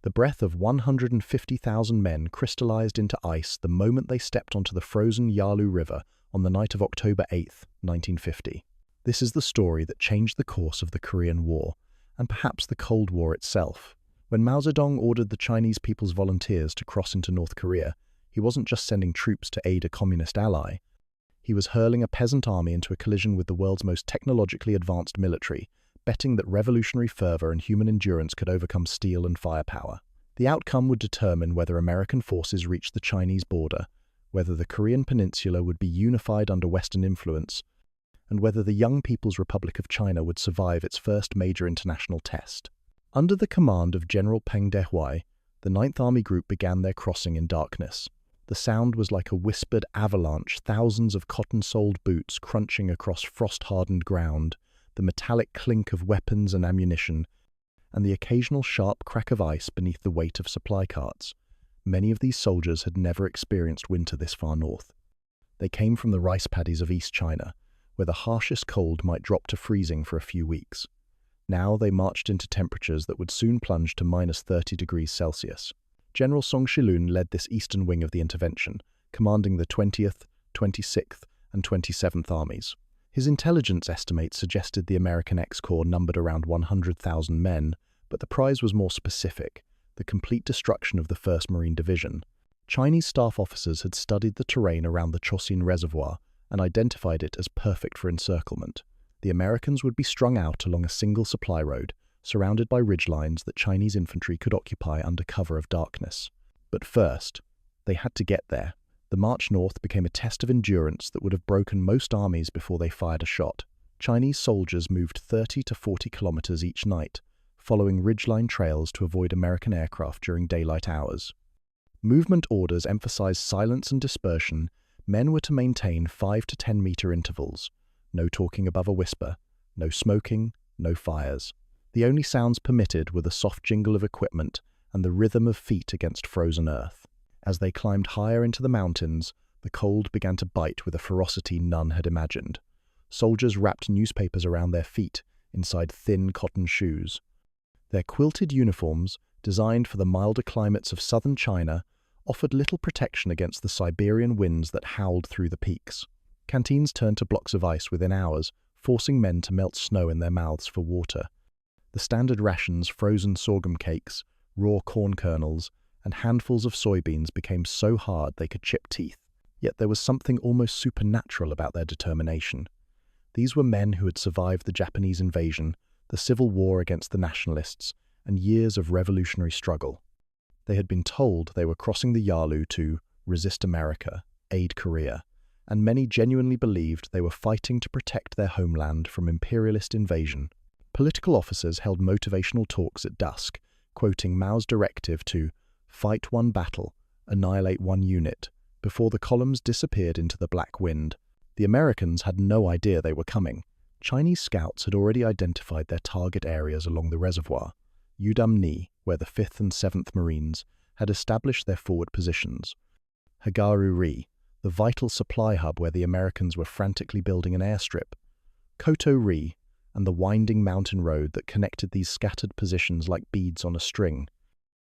The breath of 150,000 men crystallized into ice the moment they stepped onto the frozen Yalu River on the night of October 8, 1950. This is the story that changed the course of the Korean War, and perhaps the Cold War itself. When Mao Zedong ordered the Chinese People's Volunteers to cross into North Korea, he wasn't just sending troops to aid a communist ally. He was hurling a peasant army into a collision with the world's most technologically advanced military, betting that revolutionary fervor and human endurance could overcome steel and firepower. The outcome would determine whether American forces reached the Chinese border, whether the Korean peninsula would be unified under Western influence, and whether the young People's Republic of China would survive its first major international test. Under the command of General Peng Dehuai, the 9th Army Group began their crossing in darkness. The sound was like a whispered avalanche, thousands of cotton-soled boots crunching across frost-hardened ground, the metallic clink of weapons and ammunition, and the occasional sharp crack of ice beneath the weight of supply carts. Many of these soldiers had never experienced winter this far north. They came from the rice paddies of East China, where the harshest cold might drop to freezing for a few weeks. Now they marched into temperatures that would soon plunge to minus 30 degrees Celsius. General Song Shilun led this eastern wing of the intervention, commanding the 20th, 26th, and 27th Armies. His intelligence estimates suggested the American X-Corps numbered around 100,000 men, but the prize was more specific: the complete destruction of the 1st Marine Division. Chinese staff officers had studied the terrain around the Chosin Reservoir and identified it as perfect for encirclement. The Americans would be strung out along a single supply road, surrounded by ridgelines that Chinese infantry could occupy under cover of darkness. But first, they had to get there. The march north became a test of endurance that would have broken most armies before they fired a shot. Chinese soldiers moved 30 to 40 kilometers each night, following ridgeline trails to avoid American aircraft during daylight hours. Movement orders emphasized silence and dispersion. Men were to maintain 5 to 10 meter intervals. No talking above a whisper, no smoking, no fires. The only sounds permitted were the soft jingle of equipment and the rhythm of feet against frozen earth. As they climbed higher into the mountains, the cold began to bite with a ferocity none had imagined. Soldiers wrapped newspapers around their feet inside thin cotton shoes. Their quilted uniforms, designed for the milder climates of southern China, offered little protection against the Siberian winds that howled through the peaks. Canteens turned to blocks of ice within hours, forcing men to melt snow in their mouths for water. The standard rations, frozen sorghum cakes, raw corn kernels, and handfuls of soybeans became so hard they could chip teeth. Yet there was something almost supernatural about their determination. These were men who had survived the Japanese invasion, the civil war against the nationalists, and years of revolutionary struggle. They had been told they were crossing the Yalu to resist America, aid Korea, and many genuinely believed they were fighting to protect their homeland from imperialist invasion. Political officers held motivational talks at dusk, quoting Mao's directive to fight one battle, annihilate one unit, before the columns disappeared into the black wind. The Americans had no idea they were coming. Chinese scouts had already identified their target areas along the reservoir. Udam-ni, where the 5th and 7th Marines had established their forward positions. Hagaru-ri, the vital supply hub where the Americans were frantically building an airstrip. Koto-ri, and the winding mountain road that connected these scattered positions like beads on a string.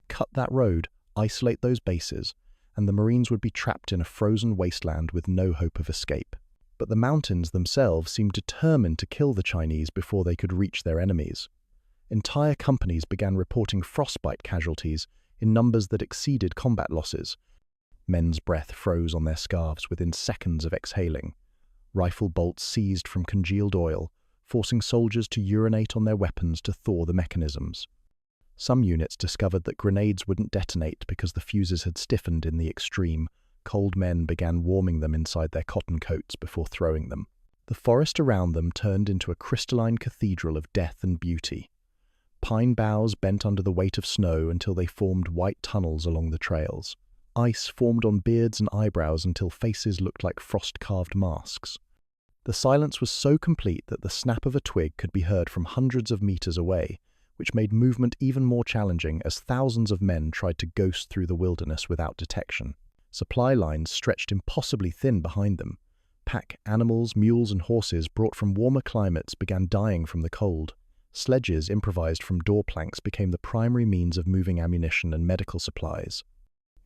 Cut that road, isolate those bases, and the Marines would be trapped in a frozen wasteland with no hope of escape. But the mountains themselves seemed determined to kill the Chinese before they could reach their enemies. Entire companies began reporting frostbite casualties in numbers that exceeded combat losses. Men's breath froze on their scarves within seconds of exhaling. Rifle bolts seized from congealed oil, forcing soldiers to urinate on their weapons to thaw the mechanisms. Some units discovered that grenades wouldn't detonate because the fuses had stiffened in the extreme. Cold men began warming them inside their cotton coats before throwing them. The forest around them turned into a crystalline cathedral of death and beauty. Pine boughs bent under the weight of snow until they formed white tunnels along the trails. Ice formed on beards and eyebrows until faces looked like frost-carved masks. The silence was so complete that the snap of a twig could be heard from hundreds of meters away, which made movement even more challenging as thousands of men tried to ghost through the wilderness without detection. Supply lines stretched impossibly thin behind them. Pack animals, mules and horses brought from warmer climates began dying from the cold. Sledges improvised from door planks became the primary means of moving ammunition and medical supplies.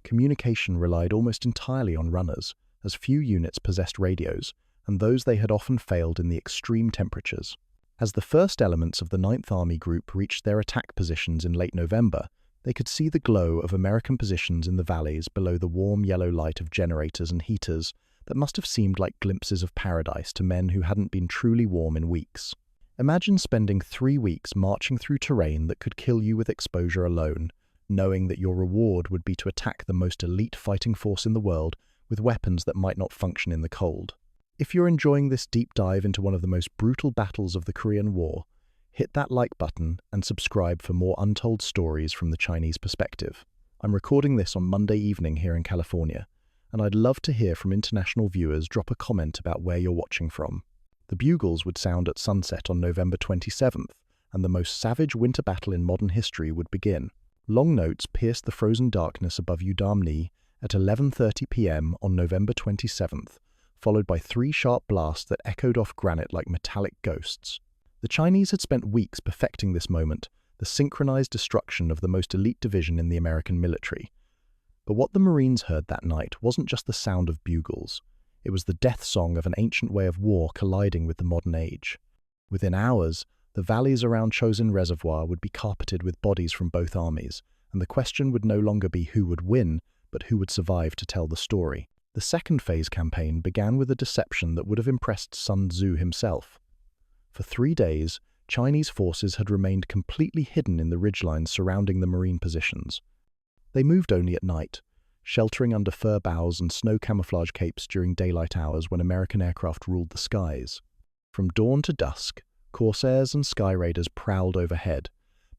Communication relied almost entirely on runners, as few units possessed radios, and those they had often failed in the extreme temperatures. As the first elements of the 9th Army Group reached their attack positions in late November, they could see the glow of American positions in the valleys below the warm yellow light of generators and heaters that must have seemed like glimpses of paradise to men who hadn't been truly warm in weeks. Imagine spending 3 weeks marching through terrain that could kill you with exposure alone, knowing that your reward would be to attack the most elite fighting force in the world with weapons that might not function in the cold. If you're enjoying this deep dive into one of the most brutal battles of the Korean War, hit that like button and subscribe for more untold stories from the Chinese perspective. I'm recording this on Monday evening here in California, and I'd love to hear from international viewers. Drop a comment about where you're watching from. The bugles would sound at sunset on November 27th, and the most savage winter battle in modern history would begin. Long notes pierced the frozen darkness above Udamni at 11:30 p.m. on November 27th, followed by 3 sharp blasts that echoed off granite like metallic ghosts. The Chinese had spent weeks perfecting this moment, the synchronized destruction of the most elite division in the American military. But what the Marines heard that night wasn't just the sound of bugles. It was the death song of an ancient way of war colliding with the modern age. Within hours, the valleys around Chosin Reservoir would be carpeted with bodies from both armies, and the question would no longer be who would win, but who would survive to tell the story. The second phase campaign began with a deception that would have impressed Sun Tzu himself. For 3 days, Chinese forces had remained completely hidden in the ridgelines surrounding the Marine positions. They moved only at night, sheltering under fir boughs and snow camouflage capes during daylight hours when American aircraft ruled the skies. From dawn to dusk, corsairs and sky raiders prowled overhead,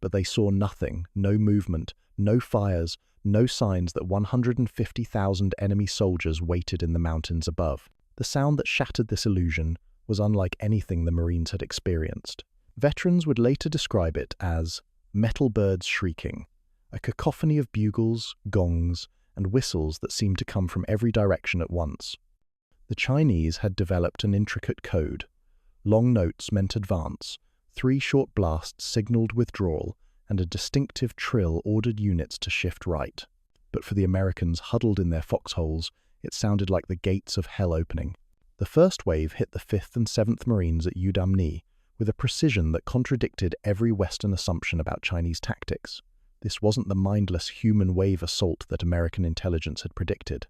but they saw nothing, no movement, no fires, no signs that 150,000 enemy soldiers waited in the mountains above. The sound that shattered this illusion was unlike anything the Marines had experienced. Veterans would later describe it as metal birds shrieking, a cacophony of bugles, gongs, and whistles that seemed to come from every direction at once. The Chinese had developed an intricate code. Long notes meant advance, 3 short blasts signaled withdrawal, and a distinctive trill ordered units to shift right. But for the Americans huddled in their foxholes, it sounded like the gates of hell opening. The first wave hit the 5th and 7th Marines at Udamni with a precision that contradicted every Western assumption about Chinese tactics. This wasn't the mindless human wave assault that American intelligence had predicted.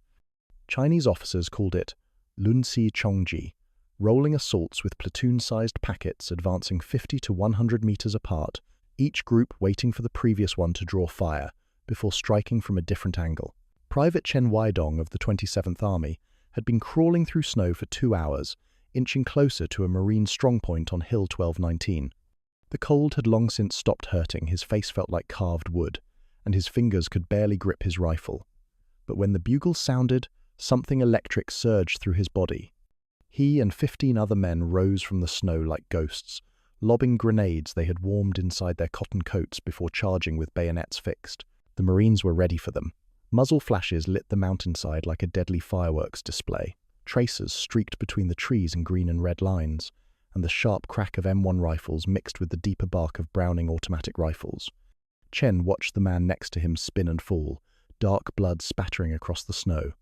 Chinese officers called it lunsi chongji, rolling assaults with platoon-sized packets advancing 50 to 100 meters apart, each group waiting for the previous one to draw fire before striking from a different angle. Private Chen Weidong of the 27th Army had been crawling through snow for 2 hours, inching closer to a Marine strongpoint on Hill 1219. The cold had long since stopped hurting, his face felt like carved wood, and his fingers could barely grip his rifle. But when the bugle sounded, something electric surged through his body. He and 15 other men rose from the snow like ghosts, lobbing grenades they had warmed inside their cotton coats before charging with bayonets fixed. The Marines were ready for them. Muzzle flashes lit the mountainside like a deadly fireworks display. Tracers streaked between the trees in green and red lines, and the sharp crack of M1 rifles mixed with the deeper bark of Browning automatic rifles. Chen watched the man next to him spin and fall, dark blood spattering across the snow.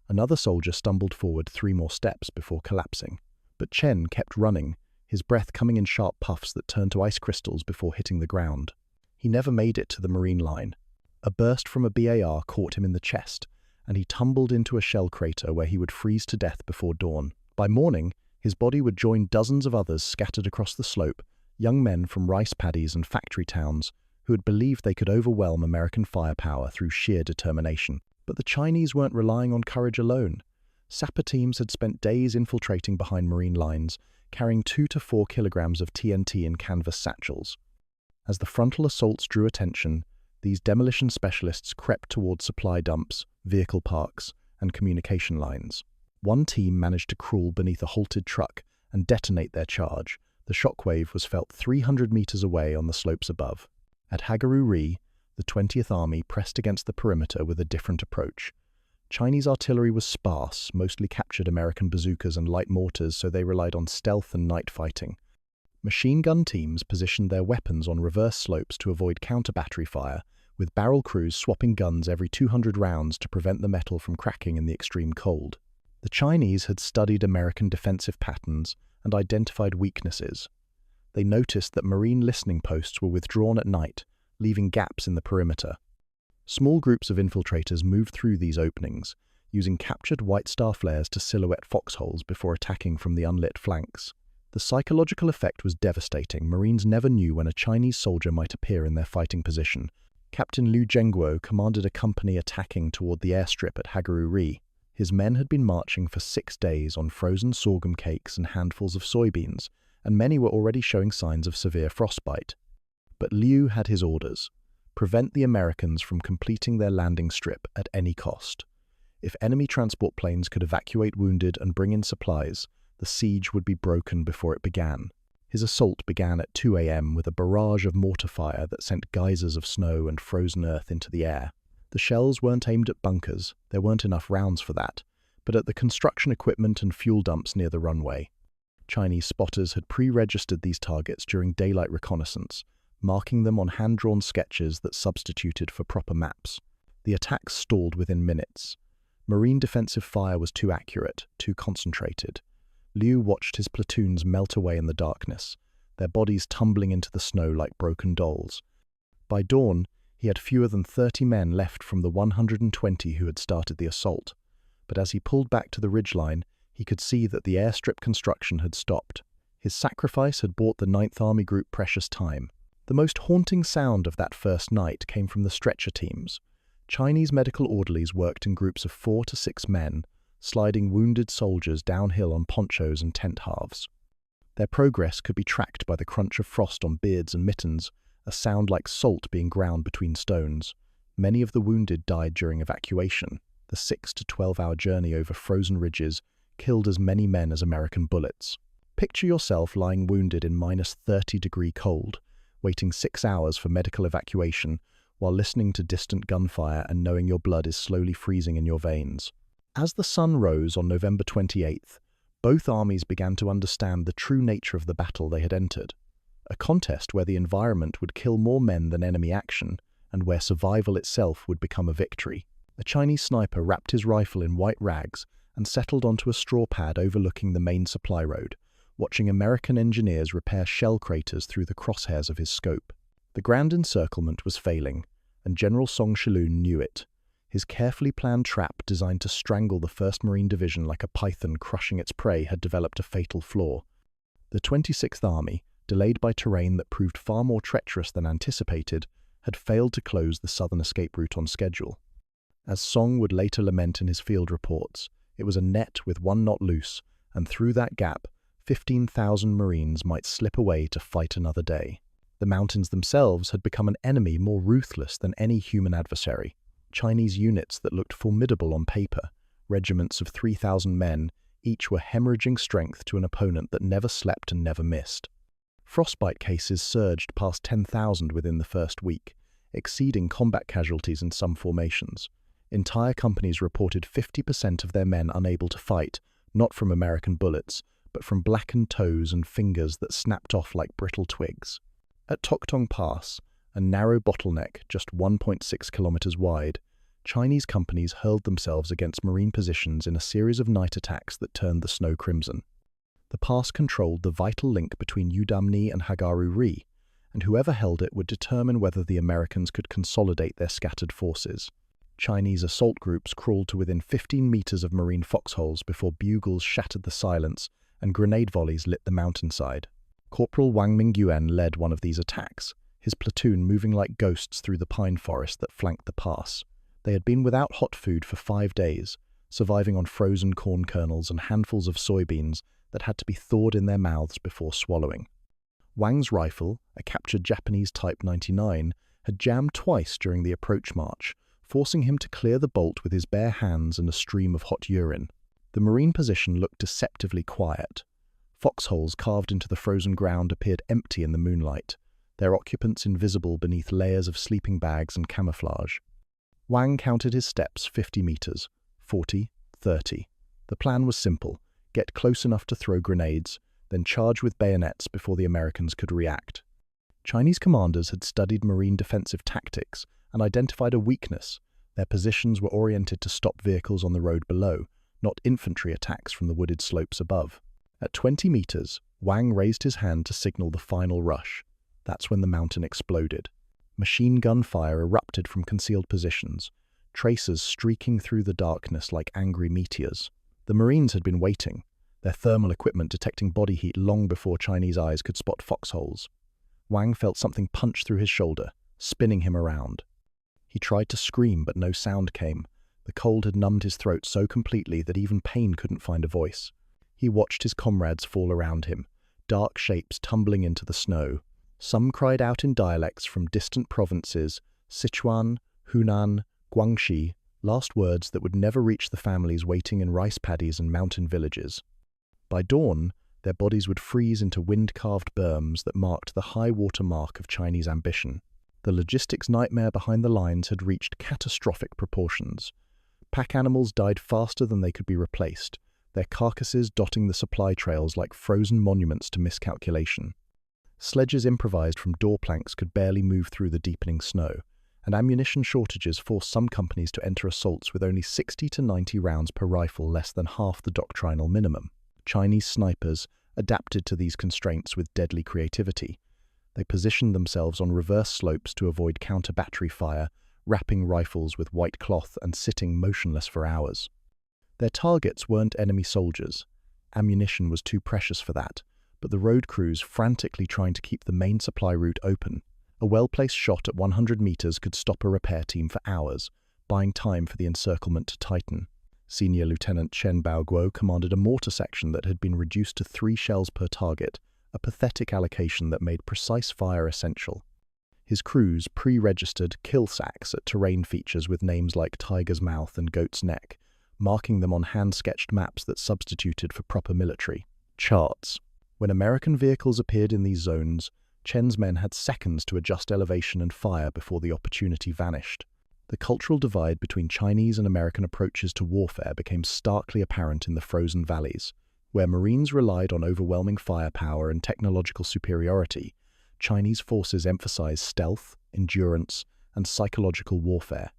Another soldier stumbled forward 3 more steps before collapsing. But Chen kept running, his breath coming in sharp puffs that turned to ice crystals before hitting the ground. He never made it to the Marine line. A burst from a BAR caught him in the chest, and he tumbled into a shell crater where he would freeze to death before dawn. By morning, his body would join dozens of others scattered across the slope, young men from rice paddies and factory towns who had believed they could overwhelm American firepower through sheer determination. But the Chinese weren't relying on courage alone. Sapper teams had spent days infiltrating behind Marine lines, carrying 2 to 4 kilograms of TNT in canvas satchels. As the frontal assaults drew attention, these demolition specialists crept toward supply dumps, vehicle parks, and communication lines. One team managed to crawl beneath a halted truck and detonate their charge. The shockwave was felt 300 meters away on the slopes above. At Hagaru-ri, the 20th Army pressed against the perimeter with a different approach. Chinese artillery was sparse, mostly captured American bazookas and light mortars, so they relied on stealth and night fighting. Machine gun teams positioned their weapons on reverse slopes to avoid counter-battery fire, with barrel crews swapping guns every 200 rounds to prevent the metal from cracking in the extreme cold. The Chinese had studied American defensive patterns and identified weaknesses. They noticed that Marine listening posts were withdrawn at night, leaving gaps in the perimeter. Small groups of infiltrators moved through these openings, using captured White Star flares to silhouette foxholes before attacking from the unlit flanks. The psychological effect was devastating. Marines never knew when a Chinese soldier might appear in their fighting position. Captain Liu Zhengguo commanded a company attacking toward the airstrip at Hagaru-ri. His men had been marching for 6 days on frozen sorghum cakes and handfuls of soybeans, and many were already showing signs of severe frostbite. But Liu had his orders: prevent the Americans from completing their landing strip at any cost. If enemy transport planes could evacuate wounded and bring in supplies, the siege would be broken before it began. His assault began at 2 a.m. with a barrage of mortar fire that sent geysers of snow and frozen earth into the air. The shells weren't aimed at bunkers, there weren't enough rounds for that, but at the construction equipment and fuel dumps near the runway. Chinese spotters had pre-registered these targets during daylight reconnaissance, marking them on hand-drawn sketches that substituted for proper maps. The attacks stalled within minutes. Marine defensive fire was too accurate, too concentrated. Liu watched his platoons melt away in the darkness, their bodies tumbling into the snow like broken dolls. By dawn, he had fewer than 30 men left from the 120 who had started the assault. But as he pulled back to the ridgeline, he could see that the airstrip construction had stopped. His sacrifice had bought the 9th Army Group precious time. The most haunting sound of that first night came from the stretcher teams. Chinese medical orderlies worked in groups of 4 to 6 men, sliding wounded soldiers downhill on ponchos and tent halves. Their progress could be tracked by the crunch of frost on beards and mittens, a sound like salt being ground between stones. Many of the wounded died during evacuation. The 6 to 12-hour journey over frozen ridges killed as many men as American bullets. Picture yourself lying wounded in minus 30-degree cold, waiting 6 hours for medical evacuation while listening to distant gunfire and knowing your blood is slowly freezing in your veins. As the sun rose on November 28th, both armies began to understand the true nature of the battle they had entered. A contest where the environment would kill more men than enemy action, and where survival itself would become a victory. A Chinese sniper wrapped his rifle in white rags and settled onto a straw pad overlooking the main supply road, watching American engineers repair shell craters through the crosshairs of his scope. The grand encirclement was failing, and General Song Shiloon knew it. His carefully planned trap designed to strangle the 1st Marine Division like a python crushing its prey had developed a fatal flaw. The 26th Army, delayed by terrain that proved far more treacherous than anticipated, had failed to close the southern escape route on schedule. As Song would later lament in his field reports, it was a net with one knot loose, and through that gap, 15,000 Marines might slip away to fight another day. The mountains themselves had become an enemy more ruthless than any human adversary. Chinese units that looked formidable on paper, regiments of 3,000 men, each were hemorrhaging strength to an opponent that never slept and never missed. Frostbite cases surged past 10,000 within the first week, exceeding combat casualties in some formations. Entire companies reported 50% of their men unable to fight, not from American bullets, but from blackened toes and fingers that snapped off like brittle twigs. At Toktong Pass, a narrow bottleneck just 1.6 kilometers wide, Chinese companies hurled themselves against Marine positions in a series of night attacks that turned the snow crimson. The pass controlled the vital link between Udamni and Hagaru-ri, and whoever held it would determine whether the Americans could consolidate their scattered forces. Chinese assault groups crawled to within 15 meters of Marine foxholes before bugles shattered the silence and grenade volleys lit the mountainside. Corporal Wang Mingyuan led one of these attacks, his platoon moving like ghosts through the pine forest that flanked the pass. They had been without hot food for 5 days, surviving on frozen corn kernels and handfuls of soybeans that had to be thawed in their mouths before swallowing. Wang's rifle, a captured Japanese Type 99, had jammed twice during the approach march, forcing him to clear the bolt with his bare hands and a stream of hot urine. The Marine position looked deceptively quiet. Foxholes carved into the frozen ground appeared empty in the moonlight, their occupants invisible beneath layers of sleeping bags and camouflage. Wang counted his steps 50 meters, 40, 30. The plan was simple: get close enough to throw grenades, then charged with bayonets before the Americans could react. Chinese commanders had studied marine defensive tactics and identified a weakness. Their positions were oriented to stop vehicles on the road below, not infantry attacks from the wooded slopes above. At 20 meters, Wang raised his hand to signal the final rush. That's when the mountain exploded. Machine gun fire erupted from concealed positions, tracers streaking through the darkness like angry meteors. The Marines had been waiting, their thermal equipment detecting body heat long before Chinese eyes could spot foxholes. Wang felt something punch through his shoulder, spinning him around. He tried to scream, but no sound came. The cold had numbed his throat so completely that even pain couldn't find a voice. He watched his comrades fall around him, dark shapes tumbling into the snow. Some cried out in dialects from distant provinces, Sichuan, Hunan, Guangxi, last words that would never reach the families waiting in rice paddies and mountain villages. By dawn, their bodies would freeze into wind-carved berms that marked the high water mark of Chinese ambition. The logistics nightmare behind the lines had reached catastrophic proportions. Pack animals died faster than they could be replaced, their carcasses dotting the supply trails like frozen monuments to miscalculation. Sledges improvised from door planks could barely move through the deepening snow, and ammunition shortages forced some companies to enter assaults with only 60 to 90 rounds per rifle, less than half the doctrinal minimum. Chinese snipers adapted to these constraints with deadly creativity. They positioned themselves on reverse slopes to avoid counter-battery fire, wrapping rifles with white cloth and sitting motionless for hours. Their targets weren't enemy soldiers. Ammunition was too precious for that, but the road crews frantically trying to keep the main supply route open. A well-placed shot at 100 meters could stop a repair team for hours, buying time for the encirclement to tighten. Senior Lieutenant Chen Baoguo commanded a mortar section that had been reduced to 3 shells per target, a pathetic allocation that made precise fire essential. His crews pre-registered kill sacks at terrain features with names like Tiger's Mouth and Goat's Neck, marking them on hand-sketched maps that substituted for proper military charts. When American vehicles appeared in these zones, Chen's men had seconds to adjust elevation and fire before the opportunity vanished. The cultural divide between Chinese and American approaches to warfare became starkly apparent in the frozen valleys. Where Marines relied on overwhelming firepower and technological superiority, Chinese forces emphasized stealth, endurance, and psychological warfare.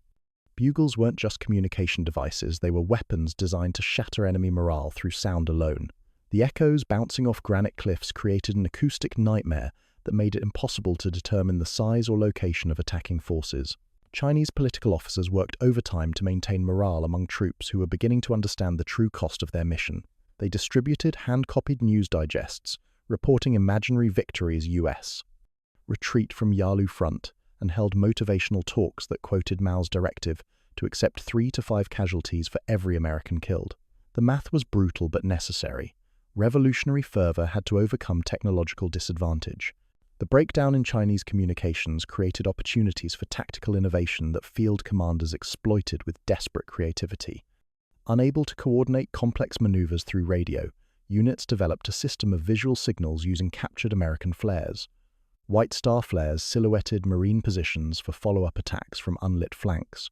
Bugles weren't just communication devices, they were weapons designed to shatter enemy morale through sound alone. The echoes bouncing off granite cliffs created an acoustic nightmare that made it impossible to determine the size or location of attacking forces. Chinese political officers worked overtime to maintain morale among troops who were beginning to understand the true cost of their mission. They distributed hand-copied news digests, reporting imaginary victories US, retreat from Yalu front, and held motivational talks that quoted Mao's directive to accept 3 to 5 casualties for every American killed. The math was brutal but necessary. Revolutionary fervor had to overcome technological disadvantage. The breakdown in Chinese communications created opportunities for tactical innovation that field commanders exploited with desperate creativity. Unable to coordinate complex maneuvers through radio, units developed a system of visual signals using captured American flares. White star flares silhouetted Marine positions for follow-up attacks from unlit flanks.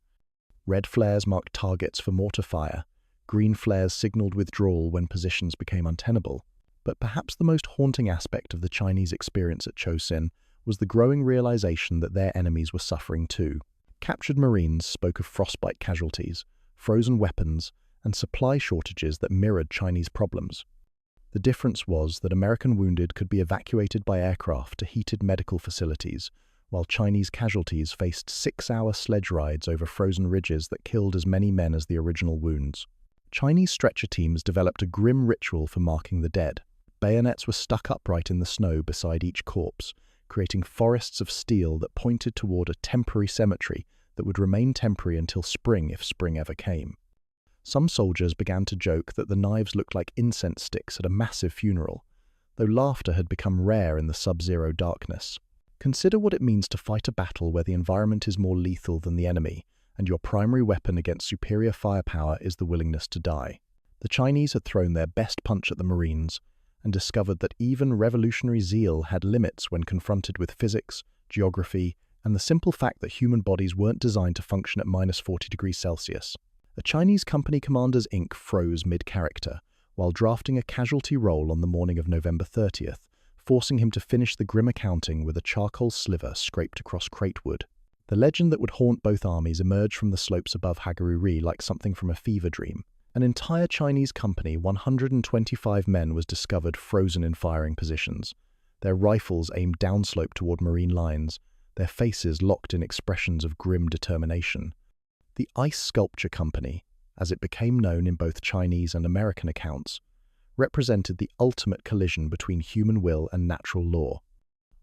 Red flares marked targets for mortar fire. Green flares signaled withdrawal when positions became untenable. But perhaps the most haunting aspect of the Chinese experience at Chosin was the growing realization that their enemies were suffering too. Captured Marines spoke of frostbite casualties, frozen weapons, and supply shortages that mirrored Chinese problems. The difference was that American wounded could be evacuated by aircraft to heated medical facilities, while Chinese casualties faced 6-hour sledge rides over frozen ridges that killed as many men as the original wounds. Chinese stretcher teams developed a grim ritual for marking the dead. Bayonets were stuck upright in the snow beside each corpse, creating forests of steel that pointed toward a temporary cemetery that would remain temporary until spring if spring ever came. Some soldiers began to joke that the knives looked like incense sticks at a massive funeral, though laughter had become rare in the sub-zero darkness. Consider what it means to fight a battle where the environment is more lethal than the enemy, and your primary weapon against superior firepower is the willingness to die. The Chinese had thrown their best punch at the Marines, and discovered that even revolutionary zeal had limits when confronted with physics, geography, and the simple fact that human bodies weren't designed to function at -40 degrees Celsius. A Chinese company commander's ink froze mid-character, while drafting a casualty roll on the morning of November 30th, forcing him to finish the grim accounting with a charcoal sliver scraped across cratewood. The legend that would haunt both armies emerged from the slopes above Hagaruri like something from a fever dream. An entire Chinese company, 125 men, was discovered frozen in firing positions, their rifles aimed downslope toward marine lines, their faces locked in expressions of grim determination. The Ice Sculpture Company, as it became known in both Chinese and American accounts, represented the ultimate collision between human will and natural law.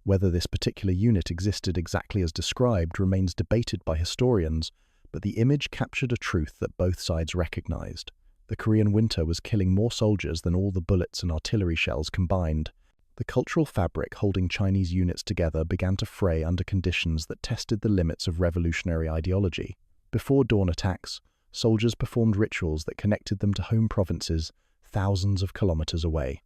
Whether this particular unit existed exactly as described remains debated by historians, but the image captured a truth that both sides recognized. The Korean winter was killing more soldiers than all the bullets and artillery shells combined. The cultural fabric holding Chinese units together began to fray under conditions that tested the limits of revolutionary ideology. Before dawn attacks, soldiers performed rituals that connected them to home provinces thousands of kilometers away.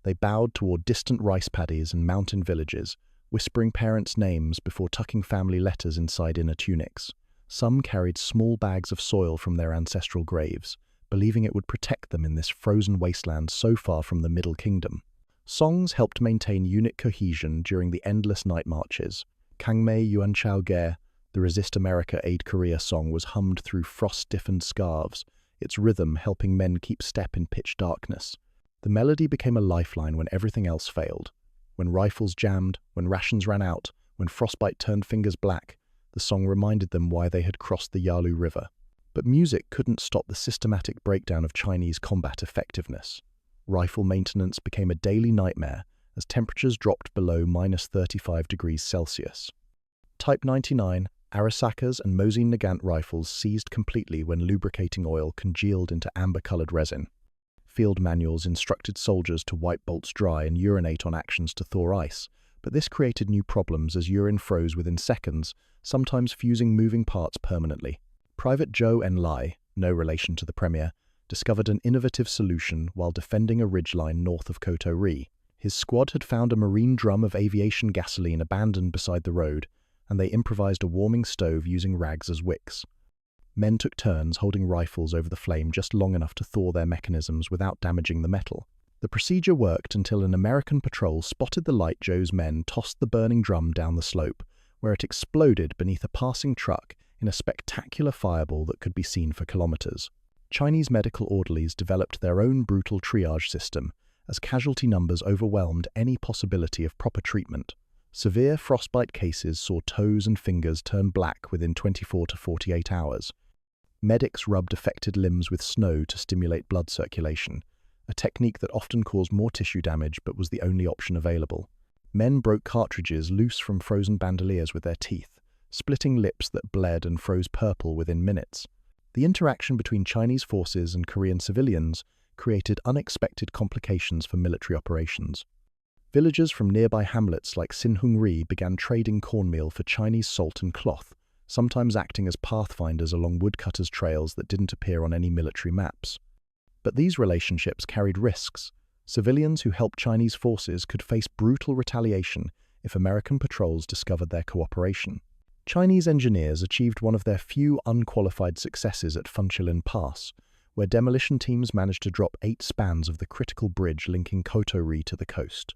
They bowed toward distant rice paddies and mountain villages, whispering parents' names before tucking family letters inside inner tunics. Some carried small bags of soil from their ancestral graves, believing it would protect them in this frozen wasteland so far from the Middle Kingdom. Songs helped maintain unit cohesion during the endless night marches. Kangmei Yuanchao Ge, the Resist America Aid Korea song, was hummed through frost-stiffened scarves, its rhythm helping men keep step in pitch darkness. The melody became a lifeline when everything else failed. When rifles jammed, when rations ran out, when frostbite turned fingers black, the song reminded them why they had crossed the Yalu River. But music couldn't stop the systematic breakdown of Chinese combat effectiveness. Rifle maintenance became a daily nightmare as temperatures dropped below -35 degrees Celsius. Type 99, Arasakas and Mosin Nagant rifles seized completely when lubricating oil congealed into amber-colored resin. Field manuals instructed soldiers to wipe bolts dry and urinate on actions to thaw ice, but this created new problems as urine froze within seconds, sometimes fusing moving parts permanently. Private Zhou Enlai, no relation to the Premier, discovered an innovative solution while defending a ridgeline north of Koto Ri. His squad had found a marine drum of aviation gasoline abandoned beside the road, and they improvised a warming stove using rags as wicks. Men took turns holding rifles over the flame just long enough to thaw their mechanisms without damaging the metal. The procedure worked until an American patrol spotted the light Zhou's men tossed the burning drum down the slope, where it exploded beneath a passing truck in a spectacular fireball that could be seen for kilometers. Chinese medical orderlies developed their own brutal triage system, as casualty numbers overwhelmed any possibility of proper treatment. Severe frostbite cases saw toes and fingers turn black within 24 to 48 hours. Medics rubbed affected limbs with snow to stimulate blood circulation, a technique that often caused more tissue damage but was the only option available. Men broke cartridges loose from frozen bandoliers with their teeth, splitting lips that bled and froze purple within minutes. The interaction between Chinese forces and Korean civilians created unexpected complications for military operations. Villagers from nearby hamlets like Sinhung-ri began trading cornmeal for Chinese salt and cloth, sometimes acting as pathfinders along woodcutters' trails that didn't appear on any military maps. But these relationships carried risks. Civilians who helped Chinese forces could face brutal retaliation if American patrols discovered their cooperation. Chinese engineers achieved one of their few unqualified successes at Funchilin Pass, where demolition teams managed to drop 8 spans of the critical bridge linking Koto-ri to the coast.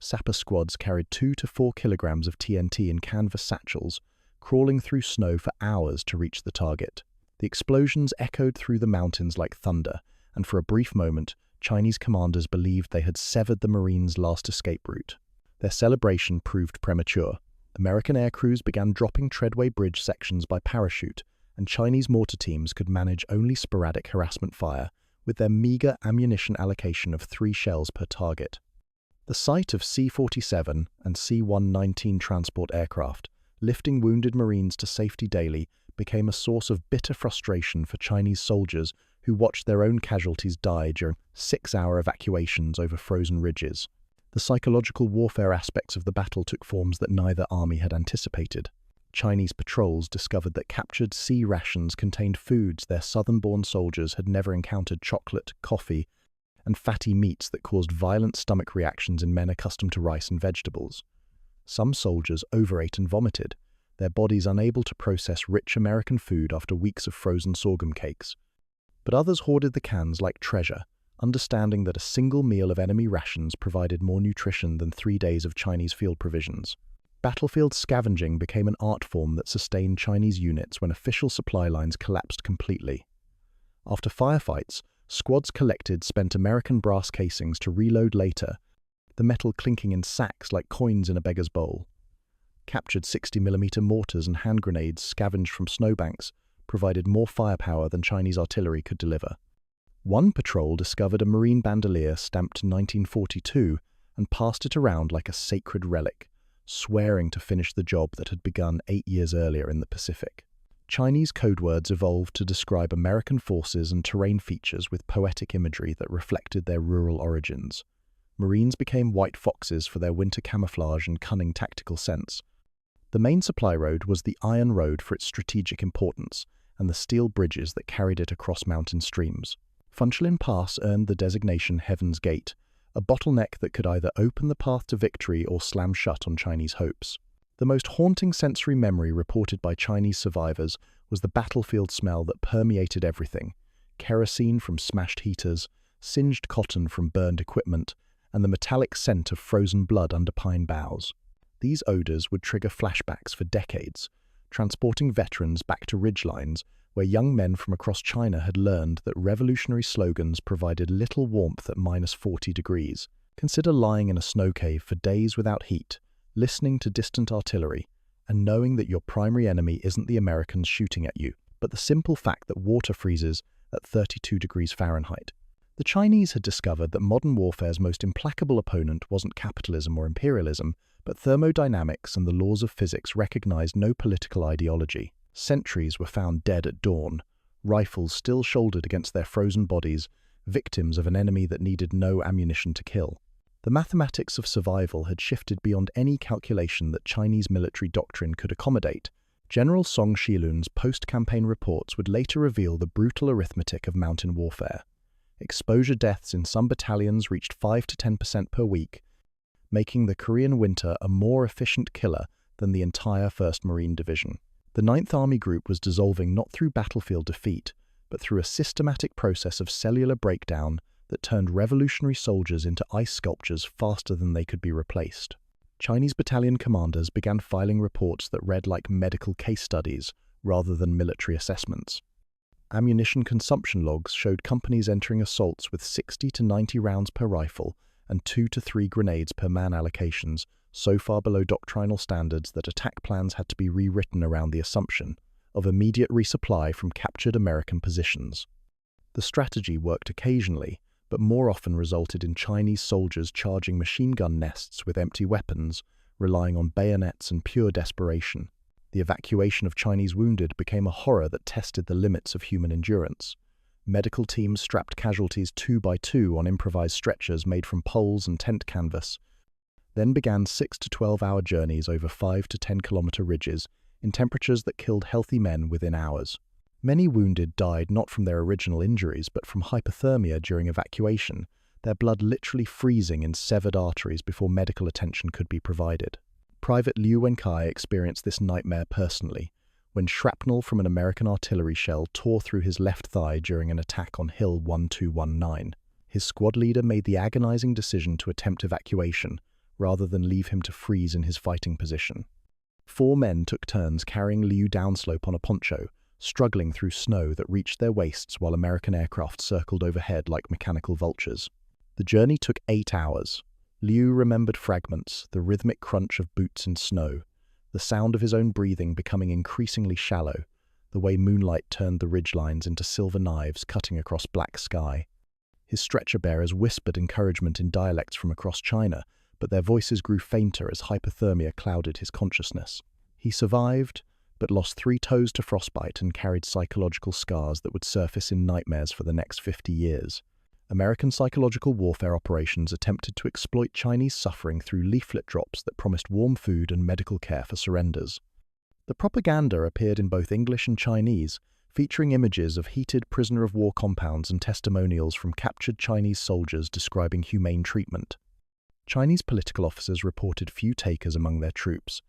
Sapper squads carried 2 to 4 kilograms of TNT in canvas satchels, crawling through snow for hours to reach the target. The explosions echoed through the mountains like thunder, and for a brief moment, Chinese commanders believed they had severed the Marines' last escape route. Their celebration proved premature. American air crews began dropping treadway bridge sections by parachute, and Chinese mortar teams could manage only sporadic harassment fire, with their meager ammunition allocation of 3 shells per target. The sight of C-47 and C-119 transport aircraft, lifting wounded Marines to safety daily, became a source of bitter frustration for Chinese soldiers who watched their own casualties die during 6-hour evacuations over frozen ridges. The psychological warfare aspects of the battle took forms that neither army had anticipated. Chinese patrols discovered that captured sea rations contained foods their southern-born soldiers had never encountered: chocolate, coffee, and fatty meats that caused violent stomach reactions in men accustomed to rice and vegetables. Some soldiers overate and vomited, their bodies unable to process rich American food after weeks of frozen sorghum cakes. But others hoarded the cans like treasure, understanding that a single meal of enemy rations provided more nutrition than 3 days of Chinese field provisions. Battlefield scavenging became an art form that sustained Chinese units when official supply lines collapsed completely. After firefights, squads collected spent American brass casings to reload later, the metal clinking in sacks like coins in a beggar's bowl. Captured 60mm mortars and hand grenades scavenged from snowbanks provided more firepower than Chinese artillery could deliver. One patrol discovered a marine bandolier stamped 1942 and passed it around like a sacred relic, swearing to finish the job that had begun 8 years earlier in the Pacific. Chinese code words evolved to describe American forces and terrain features with poetic imagery that reflected their rural origins. Marines became white foxes for their winter camouflage and cunning tactical sense. The main supply road was the Iron Road for its strategic importance and the steel bridges that carried it across mountain streams. Funchelin Pass earned the designation Heaven's Gate, a bottleneck that could either open the path to victory or slam shut on Chinese hopes. The most haunting sensory memory reported by Chinese survivors was the battlefield smell that permeated everything: kerosene from smashed heaters, singed cotton from burned equipment, and the metallic scent of frozen blood under pine boughs. These odors would trigger flashbacks for decades, transporting veterans back to ridgelines where young men from across China had learned that revolutionary slogans provided little warmth at -40 degrees. Consider lying in a snow cave for days without heat, listening to distant artillery, and knowing that your primary enemy isn't the Americans shooting at you, but the simple fact that water freezes at 32 degrees Fahrenheit. The Chinese had discovered that modern warfare's most implacable opponent wasn't capitalism or imperialism, but thermodynamics and the laws of physics recognized no political ideology. Sentries were found dead at dawn, rifles still shouldered against their frozen bodies, victims of an enemy that needed no ammunition to kill. The mathematics of survival had shifted beyond any calculation that Chinese military doctrine could accommodate. General Song Shilun's post-campaign reports would later reveal the brutal arithmetic of mountain warfare. Exposure deaths in some battalions reached 5 to 10% per week, making the Korean winter a more efficient killer than the entire 1st Marine Division. The 9th Army Group was dissolving not through battlefield defeat, but through a systematic process of cellular breakdown that turned revolutionary soldiers into ice sculptures faster than they could be replaced. Chinese battalion commanders began filing reports that read like medical case studies rather than military assessments. Ammunition consumption logs showed companies entering assaults with 60 to 90 rounds per rifle and 2 to 3 grenades per man allocations, so far below doctrinal standards that attack plans had to be rewritten around the assumption of immediate resupply from captured American positions. The strategy worked occasionally, but more often resulted in Chinese soldiers charging machine gun nests with empty weapons, relying on bayonets and pure desperation. The evacuation of Chinese wounded became a horror that tested the limits of human endurance. Medical teams strapped casualties 2 by 2 on improvised stretchers made from poles and tent canvas, then began 6 to 12-hour journeys over 5 to 10-kilometer ridges in temperatures that killed healthy men within hours. Many wounded died not from their original injuries but from hypothermia during evacuation, their blood literally freezing in severed arteries before medical attention could be provided. Private Liu Wenkai experienced this nightmare personally, when shrapnel from an American artillery shell tore through his left thigh during an attack on Hill 1219. His squad leader made the agonizing decision to attempt evacuation, rather than leave him to freeze in his fighting position. 4 men took turns carrying Liu downslope on a poncho, struggling through snow that reached their waists while American aircraft circled overhead like mechanical vultures. The journey took 8 hours. Liu remembered fragments, the rhythmic crunch of boots in snow, the sound of his own breathing becoming increasingly shallow, the way moonlight turned the ridgelines into silver knives cutting across black sky. His stretcher bearers whispered encouragement in dialects from across China, but their voices grew fainter as hypothermia clouded his consciousness. He survived, but lost 3 toes to frostbite and carried psychological scars that would surface in nightmares for the next 50 years. American psychological warfare operations attempted to exploit Chinese suffering through leaflet drops that promised warm food and medical care for surrenders. The propaganda appeared in both English and Chinese, featuring images of heated prisoner-of-war compounds and testimonials from captured Chinese soldiers describing humane treatment. Chinese political officers reported few takers among their troops,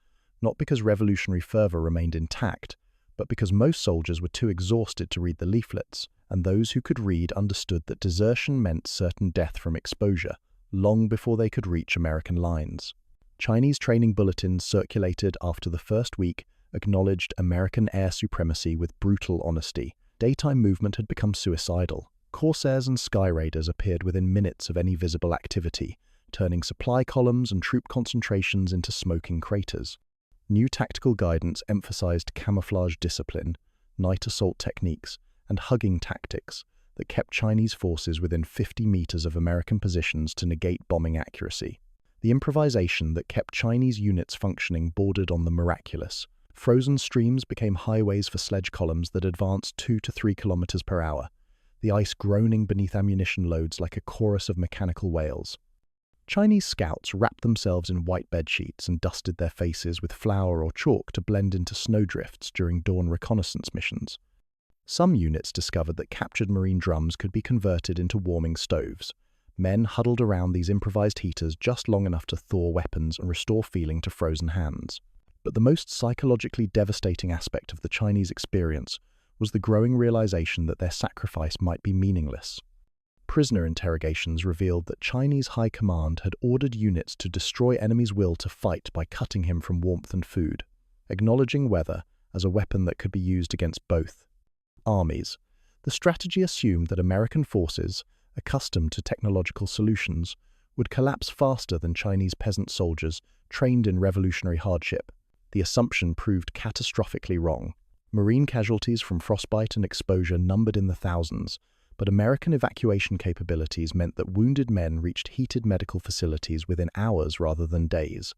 not because revolutionary fervor remained intact, but because most soldiers were too exhausted to read the leaflets and those who could read understood that desertion meant certain death from exposure, long before they could reach American lines. Chinese training bulletins circulated after the first week acknowledged American air supremacy with brutal honesty. Daytime movement had become suicidal. Corsairs and sky raiders appeared within minutes of any visible activity, turning supply columns and troop concentrations into smoking craters. New tactical guidance emphasized camouflage discipline, night assault techniques, and hugging tactics that kept Chinese forces within 50 meters of American positions to negate bombing accuracy. The improvisation that kept Chinese units functioning bordered on the miraculous. Frozen streams became highways for sledge columns that advanced 2 to 3 kilometers per hour, the ice groaning beneath ammunition loads like a chorus of mechanical wails. Chinese scouts wrapped themselves in white bedsheets and dusted their faces with flour or chalk to blend into snowdrifts during dawn reconnaissance missions. Some units discovered that captured marine drums could be converted into warming stoves. Men huddled around these improvised heaters just long enough to thaw weapons and restore feeling to frozen hands. But the most psychologically devastating aspect of the Chinese experience was the growing realization that their sacrifice might be meaningless. Prisoner interrogations revealed that Chinese high command had ordered units to destroy enemy's will to fight by cutting him from warmth and food, acknowledging weather as a weapon that could be used against both armies. The strategy assumed that American forces, accustomed to technological solutions, would collapse faster than Chinese peasant soldiers trained in revolutionary hardship. The assumption proved catastrophically wrong. Marine casualties from frostbite and exposure numbered in the thousands, but American evacuation capabilities meant that wounded men reached heated medical facilities within hours rather than days.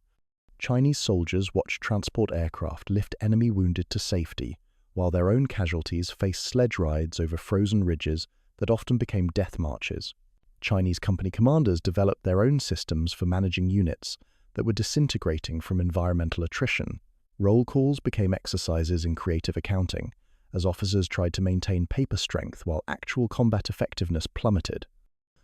Chinese soldiers watched transport aircraft lift enemy wounded to safety, while their own casualties faced sledge rides over frozen ridges that often became death marches. Chinese company commanders developed their own systems for managing units that were disintegrating from environmental attrition. Roll calls became exercises in creative accounting, as officers tried to maintain paper strength while actual combat effectiveness plummeted.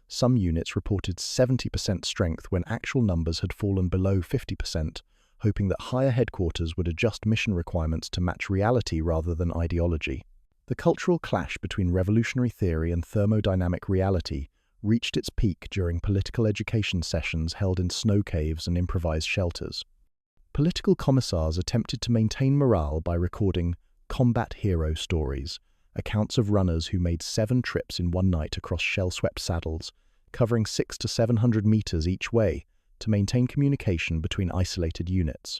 Some units reported 70% strength when actual numbers had fallen below 50%, hoping that higher headquarters would adjust mission requirements to match reality rather than ideology. The cultural clash between revolutionary theory and thermodynamic reality reached its peak during political education sessions held in snow caves and improvised shelters. Political commissars attempted to maintain morale by recording combat hero stories, accounts of runners who made 7 trips in one night across shell-swept saddles, covering 600 to 700 meters each way, to maintain communication between isolated units.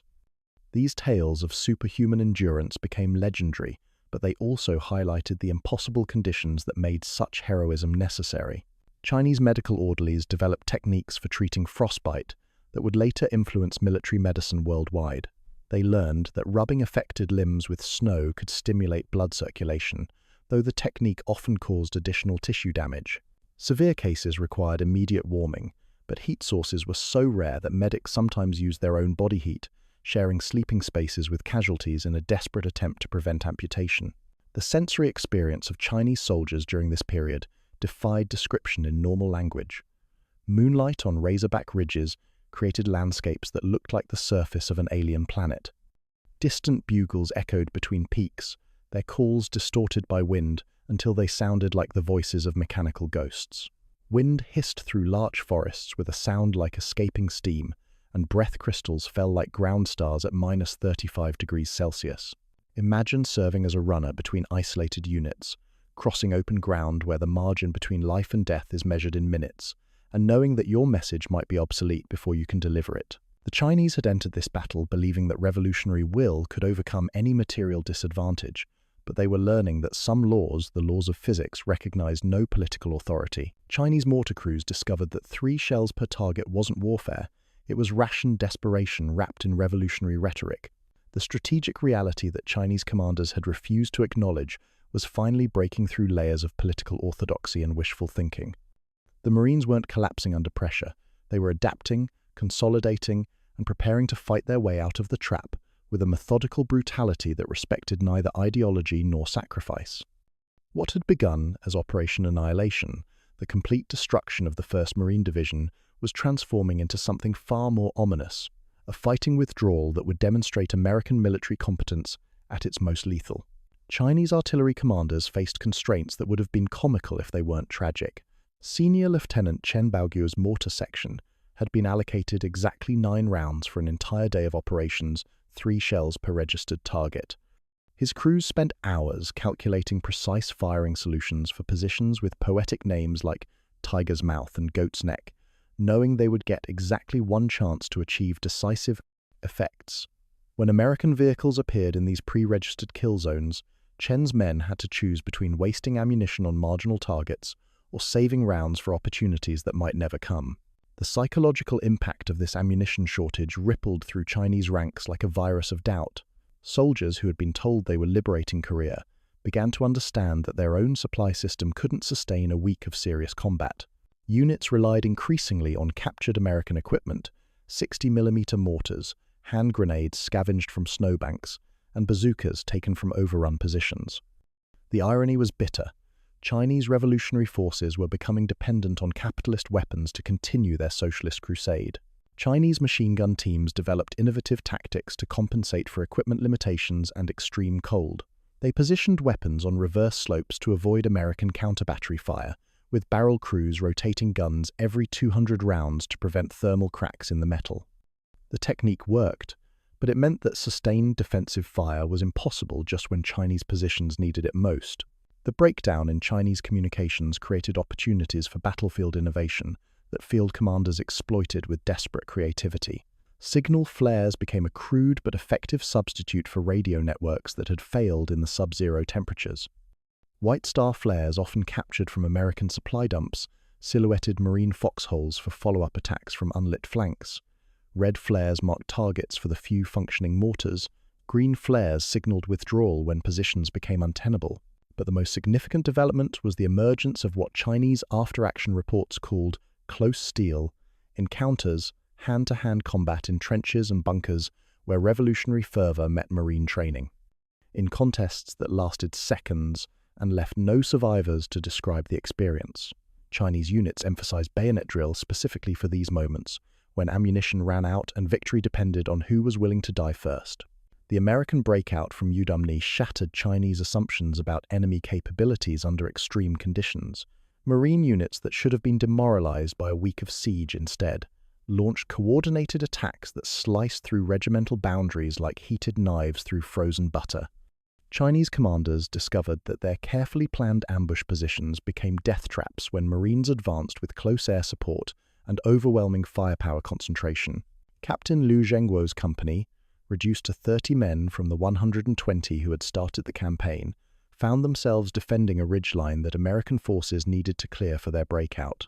These tales of superhuman endurance became legendary, but they also highlighted the impossible conditions that made such heroism necessary. Chinese medical orderlies developed techniques for treating frostbite that would later influence military medicine worldwide. They learned that rubbing affected limbs with snow could stimulate blood circulation, though the technique often caused additional tissue damage. Severe cases required immediate warming, but heat sources were so rare that medics sometimes used their own body heat, sharing sleeping spaces with casualties in a desperate attempt to prevent amputation. The sensory experience of Chinese soldiers during this period defied description in normal language. Moonlight on razorback ridges created landscapes that looked like the surface of an alien planet. Distant bugles echoed between peaks, their calls distorted by wind until they sounded like the voices of mechanical ghosts. Wind hissed through larch forests with a sound like escaping steam, and breath crystals fell like ground stars at -35 degrees Celsius. Imagine serving as a runner between isolated units, crossing open ground where the margin between life and death is measured in minutes, and knowing that your message might be obsolete before you can deliver it. The Chinese had entered this battle believing that revolutionary will could overcome any material disadvantage, but they were learning that some laws, the laws of physics, recognized no political authority. Chinese mortar crews discovered that 3 shells per target wasn't warfare, it was rationed desperation wrapped in revolutionary rhetoric. The strategic reality that Chinese commanders had refused to acknowledge was finally breaking through layers of political orthodoxy and wishful thinking. The Marines weren't collapsing under pressure. They were adapting, consolidating, and preparing to fight their way out of the trap with a methodical brutality that respected neither ideology nor sacrifice. What had begun as Operation Annihilation, the complete destruction of the 1st Marine Division, was transforming into something far more ominous, a fighting withdrawal that would demonstrate American military competence at its most lethal. Chinese artillery commanders faced constraints that would have been comical if they weren't tragic. Senior Lieutenant Chen Baoguo's mortar section had been allocated exactly 9 rounds for an entire day of operations, 3 shells per registered target. His crews spent hours calculating precise firing solutions for positions with poetic names like Tiger's Mouth and Goat's Neck, knowing they would get exactly 1 chance to achieve decisive effects. When American vehicles appeared in these pre-registered kill zones, Chen's men had to choose between wasting ammunition on marginal targets or saving rounds for opportunities that might never come. The psychological impact of this ammunition shortage rippled through Chinese ranks like a virus of doubt. Soldiers who had been told they were liberating Korea began to understand that their own supply system couldn't sustain a week of serious combat. Units relied increasingly on captured American equipment, 60mm mortars, hand grenades scavenged from snowbanks, and bazookas taken from overrun positions. The irony was bitter. Chinese revolutionary forces were becoming dependent on capitalist weapons to continue their socialist crusade. Chinese machine gun teams developed innovative tactics to compensate for equipment limitations and extreme cold. They positioned weapons on reverse slopes to avoid American counter-battery fire, with barrel crews rotating guns every 200 rounds to prevent thermal cracks in the metal. The technique worked, but it meant that sustained defensive fire was impossible just when Chinese positions needed it most. The breakdown in Chinese communications created opportunities for battlefield innovation that field commanders exploited with desperate creativity. Signal flares became a crude but effective substitute for radio networks that had failed in the sub-zero temperatures. White star flares, often captured from American supply dumps, silhouetted marine foxholes for follow-up attacks from unlit flanks. Red flares marked targets for the few functioning mortars. Green flares signaled withdrawal when positions became untenable. But the most significant development was the emergence of what Chinese after-action reports called close steel, encounters, hand-to-hand combat in trenches and bunkers where revolutionary fervor met marine training. In contests that lasted seconds and left no survivors to describe the experience, Chinese units emphasized bayonet drills specifically for these moments, when ammunition ran out and victory depended on who was willing to die first. The American breakout from Udumni shattered Chinese assumptions about enemy capabilities under extreme conditions. Marine units that should have been demoralized by a week of siege instead launched coordinated attacks that sliced through regimental boundaries like heated knives through frozen butter. Chinese commanders discovered that their carefully planned ambush positions became death traps when Marines advanced with close air support and overwhelming firepower concentration. Captain Liu Zhengguo's company, reduced to 30 men from the 120 who had started the campaign, found themselves defending a ridgeline that American forces needed to clear for their breakout.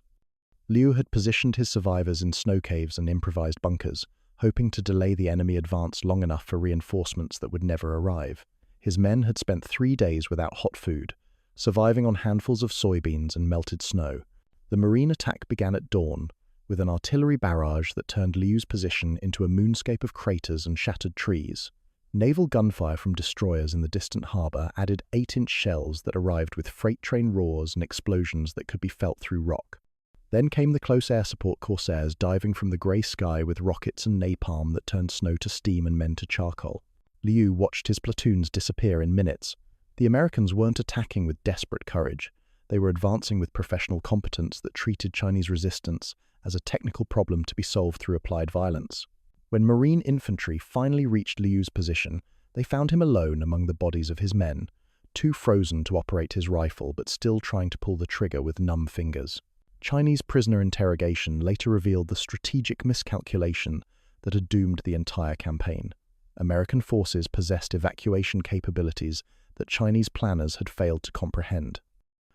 Liu had positioned his survivors in snow caves and improvised bunkers, hoping to delay the enemy advance long enough for reinforcements that would never arrive. His men had spent 3 days without hot food, surviving on handfuls of soybeans and melted snow. The marine attack began at dawn, with an artillery barrage that turned Liu's position into a moonscape of craters and shattered trees. Naval gunfire from destroyers in the distant harbour added 8-inch shells that arrived with freight train roars and explosions that could be felt through rock. Then came the close air support corsairs diving from the grey sky with rockets and napalm that turned snow to steam and men to charcoal. Liu watched his platoons disappear in minutes. The Americans weren't attacking with desperate courage. They were advancing with professional competence that treated Chinese resistance as a technical problem to be solved through applied violence. When Marine infantry finally reached Liu's position, they found him alone among the bodies of his men, too frozen to operate his rifle but still trying to pull the trigger with numb fingers. Chinese prisoner interrogation later revealed the strategic miscalculation that had doomed the entire campaign. American forces possessed evacuation capabilities that Chinese planners had failed to comprehend.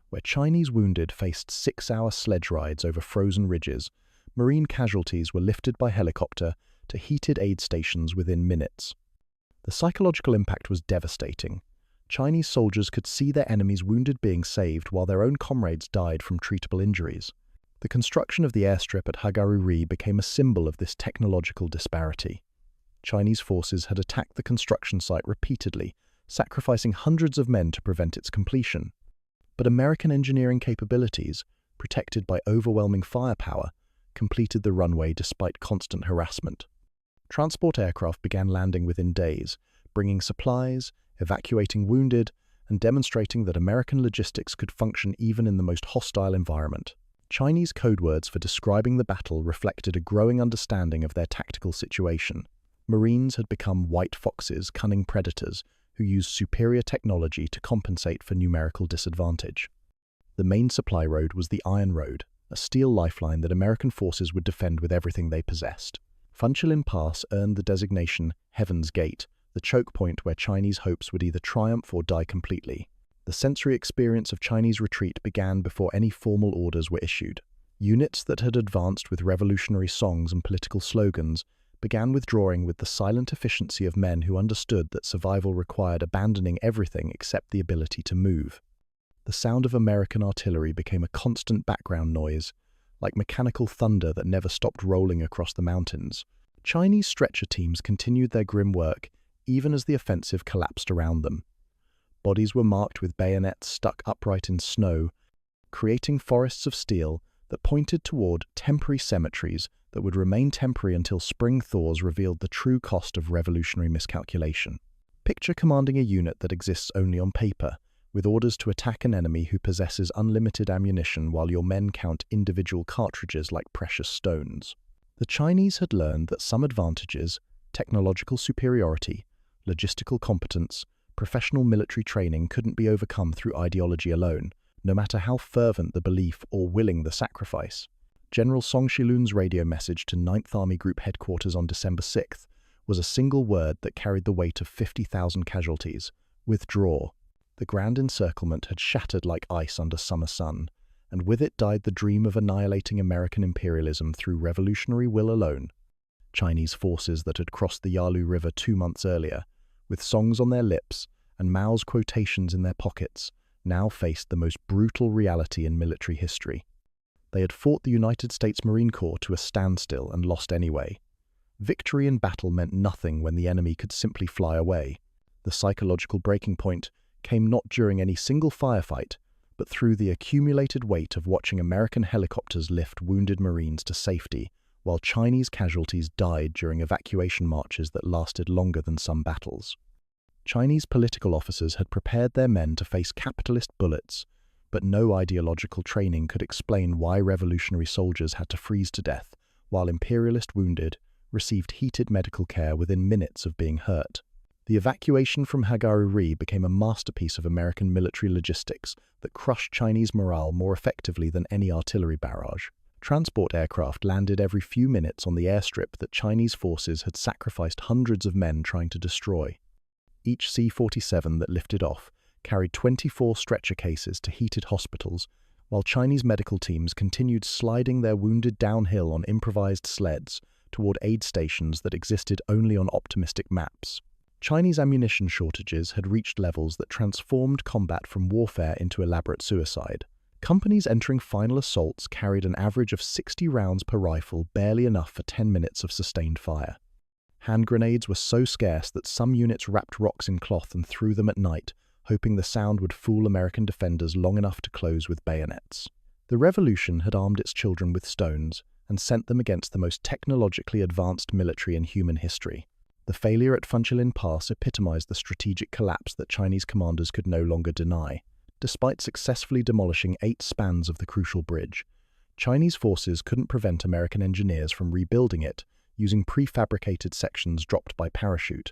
Where Chinese wounded faced 6-hour sledge rides over frozen ridges, Marine casualties were lifted by helicopter to heated aid stations within minutes. The psychological impact was devastating. Chinese soldiers could see their enemies' wounded being saved while their own comrades died from treatable injuries. The construction of the airstrip at Hagaruri became a symbol of this technological disparity. Chinese forces had attacked the construction site repeatedly, sacrificing hundreds of men to prevent its completion. But American engineering capabilities, protected by overwhelming firepower, completed the runway despite constant harassment. Transport aircraft began landing within days, bringing supplies, evacuating wounded, and demonstrating that American logistics could function even in the most hostile environment. Chinese code words for describing the battle reflected a growing understanding of their tactical situation. Marines had become white foxes, cunning predators, who used superior technology to compensate for numerical disadvantage. The main supply road was the Iron Road, a steel lifeline that American forces would defend with everything they possessed. Funchilin Pass earned the designation Heaven's Gate, the choke point where Chinese hopes would either triumph or die completely. The sensory experience of Chinese retreat began before any formal orders were issued. Units that had advanced with revolutionary songs and political slogans began withdrawing with the silent efficiency of men who understood that survival required abandoning everything except the ability to move. The sound of American artillery became a constant background noise, like mechanical thunder that never stopped rolling across the mountains. Chinese stretcher teams continued their grim work, even as the offensive collapsed around them. Bodies were marked with bayonets stuck upright in snow, creating forests of steel that pointed toward temporary cemeteries that would remain temporary until spring thaws revealed the true cost of revolutionary miscalculation. Picture commanding a unit that exists only on paper, with orders to attack an enemy who possesses unlimited ammunition while your men count individual cartridges like precious stones. The Chinese had learned that some advantages, technological superiority, logistical competence, professional military training couldn't be overcome through ideology alone, no matter how fervent the belief or willing the sacrifice. General Song Shilun's radio message to 9th Army Group headquarters on December 6th was a single word that carried the weight of 50,000 casualties: withdraw. The grand encirclement had shattered like ice under summer sun, and with it died the dream of annihilating American imperialism through revolutionary will alone. Chinese forces that had crossed the Yalu River 2 months earlier, with songs on their lips and Mao's quotations in their pockets, now faced the most brutal reality in military history. They had fought the United States Marine Corps to a standstill and lost anyway. Victory in battle meant nothing when the enemy could simply fly away. The psychological breaking point came not during any single firefight, but through the accumulated weight of watching American helicopters lift wounded Marines to safety, while Chinese casualties died during evacuation marches that lasted longer than some battles. Chinese political officers had prepared their men to face capitalist bullets, but no ideological training could explain why revolutionary soldiers had to freeze to death, while imperialist wounded received heated medical care within minutes of being hurt. The evacuation from Yalu became a masterpiece of American military logistics that crushed Chinese morale more effectively than any artillery barrage. Transport aircraft landed every few minutes on the airstrip that Chinese forces had sacrificed hundreds of men trying to destroy. Each C-47 that lifted off carried 24 stretcher cases to heated hospitals, while Chinese medical teams continued sliding their wounded downhill on improvised sleds toward aid stations that existed only on optimistic maps. Chinese ammunition shortages had reached levels that transformed combat from warfare into elaborate suicide. Companies entering final assaults carried an average of 60 rounds per rifle, barely enough for 10 minutes of sustained fire. Hand grenades were so scarce that some units wrapped rocks in cloth and threw them at night, hoping the sound would fool American defenders long enough to close with bayonets. The revolution had armed its children with stones and sent them against the most technologically advanced military in human history. The failure at Funchilin Pass epitomized the strategic collapse that Chinese commanders could no longer deny. Despite successfully demolishing 8 spans of the crucial bridge, Chinese forces couldn't prevent American engineers from rebuilding it using prefabricated sections dropped by parachute.